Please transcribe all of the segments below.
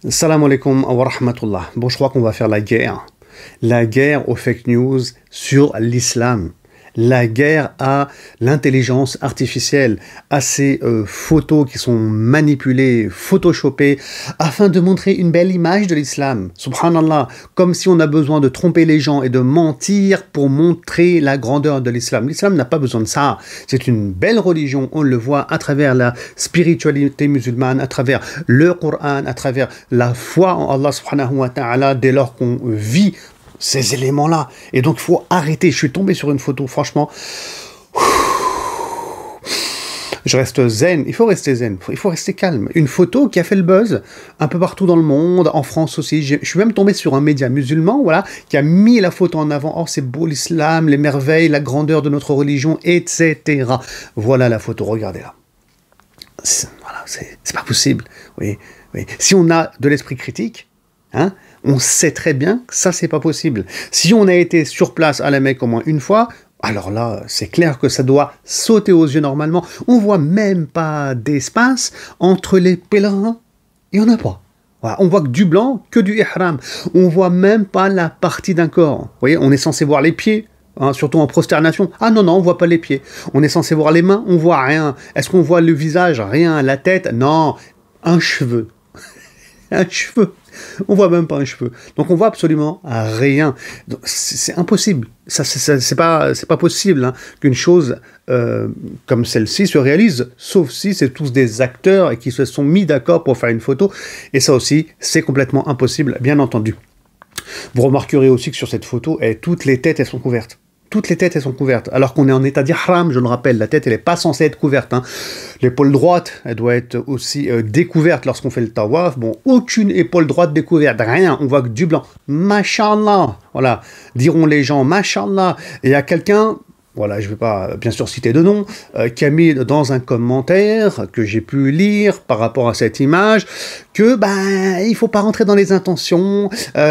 Salam alaikum wa rahmatullah. Bon, je crois qu'on va faire la guerre. La guerre aux fake news sur l'islam. La guerre à l'intelligence artificielle, à ces photos qui sont manipulées, photoshopées, afin de montrer une belle image de l'islam. Subhanallah, comme si on a besoin de tromper les gens et de mentir pour montrer la grandeur de l'islam. L'islam n'a pas besoin de ça. C'est une belle religion, on le voit à travers la spiritualité musulmane, à travers le Coran, à travers la foi en Allah subhanahu wa ta'ala, dès lors qu'on vit ces éléments-là. Et donc, il faut arrêter. Je suis tombé sur une photo, franchement. Je reste zen. Il faut rester zen. Il faut rester calme. Une photo qui a fait le buzz un peu partout dans le monde, en France aussi. Je suis même tombé sur un média musulman, voilà, qui a mis la photo en avant. Oh, c'est beau l'islam, les merveilles, la grandeur de notre religion, etc. Voilà la photo. Regardez là. Voilà, c'est pas possible. Oui, oui. Si on a de l'esprit critique, hein, on sait très bien que ça, c'est pas possible. Si on a été sur place à la Mecque au moins une fois, alors là, c'est clair que ça doit sauter aux yeux normalement. On voit même pas d'espace entre les pèlerins. Il n'y en a pas. Voilà, on voit que du blanc, que du ihram. On voit même pas la partie d'un corps. Vous voyez, on est censé voir les pieds, hein, surtout en prosternation. Ah non, non, on voit pas les pieds. On est censé voir les mains, on voit rien. Est-ce qu'on voit le visage? Rien. La tête? Non. Un cheveu. Un cheveu. On voit même pas un cheveu. Donc on voit absolument rien. C'est impossible. C'est pas possible, hein, qu'une chose comme celle-ci se réalise, sauf si c'est tous des acteurs et qui se sont mis d'accord pour faire une photo. Et ça aussi, c'est complètement impossible, bien entendu. Vous remarquerez aussi que sur cette photo, toutes les têtes, elles sont couvertes. Toutes les têtes, elles sont couvertes. Alors qu'on est en état d'ihram, je le rappelle, la tête, elle n'est pas censée être couverte, hein. L'épaule droite, elle doit être aussi découverte lorsqu'on fait le tawaf. Bon, aucune épaule droite découverte, rien. On voit que du blanc. Mashallah. Voilà. Diront les gens, Mashallah. Et il y a quelqu'un, voilà, je ne vais pas bien sûr citer de nom, qui a mis dans un commentaire que j'ai pu lire par rapport à cette image que il faut pas rentrer dans les intentions,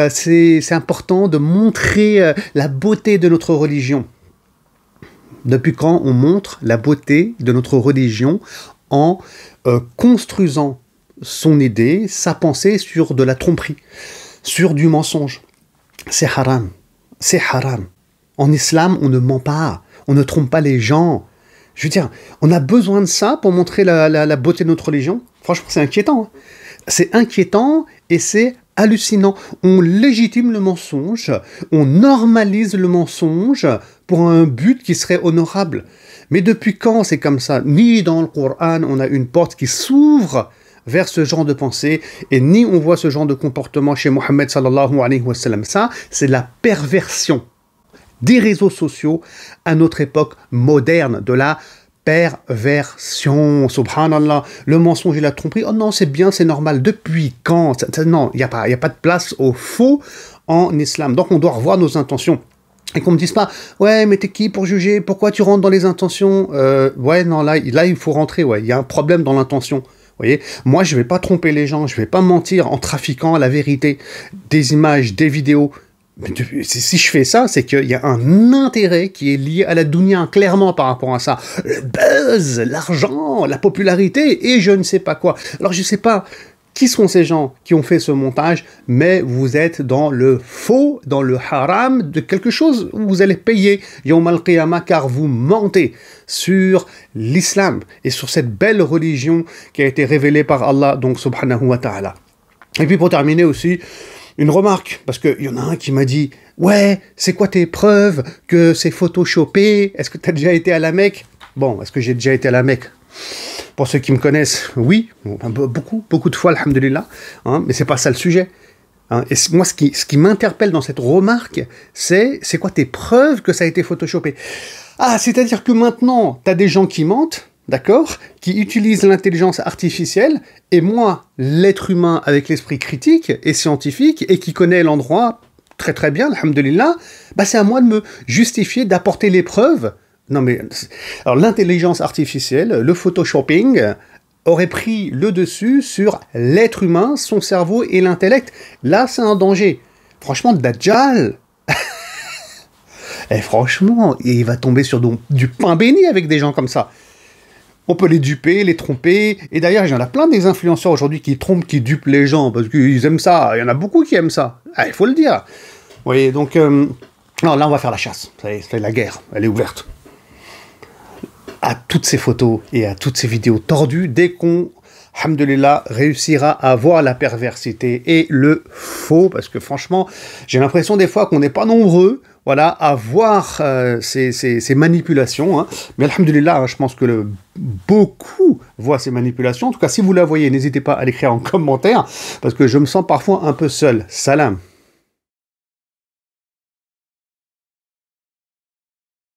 c'est important de montrer la beauté de notre religion. Depuis quand on montre la beauté de notre religion en construisant son idée, sa pensée sur de la tromperie, sur du mensonge? C'est haram. C'est haram. En islam, on ne ment pas. On ne trompe pas les gens. Je veux dire, on a besoin de ça pour montrer la beauté de notre religion. Franchement, c'est inquiétant. Hein. C'est inquiétant et c'est hallucinant. On légitime le mensonge, on normalise le mensonge pour un but qui serait honorable. Mais depuis quand c'est comme ça? Ni dans le Coran, on a une porte qui s'ouvre vers ce genre de pensée, et ni on voit ce genre de comportement chez Mohammed sallallahu alayhi wa sallam. Ça, c'est la perversion des réseaux sociaux à notre époque moderne, de la perversion. Subhanallah, le mensonge et la tromperie, oh non, c'est bien, c'est normal. Depuis quand? Non, il n'y a pas de place au faux en islam. Donc on doit revoir nos intentions. Et qu'on me dise pas, ouais, mais t'es qui pour juger? Pourquoi tu rentres dans les intentions? Ouais, non, là, il faut rentrer, ouais, il y a un problème dans l'intention. Vous voyez, moi, je vais pas tromper les gens, je vais pas mentir en trafiquant la vérité, des images, des vidéos. Mais si je fais ça, c'est qu'il y a un intérêt qui est lié à la dunya, clairement, par rapport à ça. Le buzz, l'argent, la popularité, et je ne sais pas quoi. Alors, je ne sais pas qui sont ces gens qui ont fait ce montage, mais vous êtes dans le faux, dans le haram de quelque chose où vous allez payer Yawm al-Qiyamah, car vous mentez sur l'islam et sur cette belle religion qui a été révélée par Allah, donc subhanahu wa ta'ala. Et puis pour terminer aussi, une remarque, parce qu'il y en a un qui m'a dit « Ouais, c'est quoi tes preuves que c'est photoshopé? Est-ce que tu as déjà été à la Mecque ?» Bon, est-ce que j'ai déjà été à la Mecque? Pour ceux qui me connaissent, oui, beaucoup de fois, alhamdulillah, hein, mais c'est pas ça le sujet. Hein. Et moi, ce qui m'interpelle dans cette remarque, c'est quoi tes preuves que ça a été photoshopé? Ah, c'est-à-dire que maintenant, tu as des gens qui mentent, d'accord, qui utilisent l'intelligence artificielle, et moi, l'être humain avec l'esprit critique et scientifique, et qui connaît l'endroit très très bien, alhamdulillah, c'est à moi de me justifier, d'apporter les preuves. Non mais, alors l'intelligence artificielle, le photoshopping, aurait pris le dessus sur l'être humain, son cerveau et l'intellect. Là, c'est un danger. Franchement, Dajjal, et franchement, il va tomber sur du pain béni avec des gens comme ça. On peut les duper, les tromper. Et d'ailleurs, il y en a plein des influenceurs aujourd'hui qui trompent, qui dupent les gens parce qu'ils aiment ça. Il y en a beaucoup qui aiment ça. Ah, il faut le dire. Vous voyez, donc... non, là, on va faire la chasse. C'est la guerre. Elle est ouverte. À toutes ces photos et à toutes ces vidéos tordues, dès qu'on, alhamdoulilah, réussira à voir la perversité et le faux, parce que franchement, j'ai l'impression des fois qu'on n'est pas nombreux, voilà, à voir ces manipulations, hein. Mais alhamdoulilah, hein, je pense que beaucoup voient ces manipulations. En tout cas, si vous la voyez, n'hésitez pas à l'écrire en commentaire, parce que je me sens parfois un peu seul. Salam.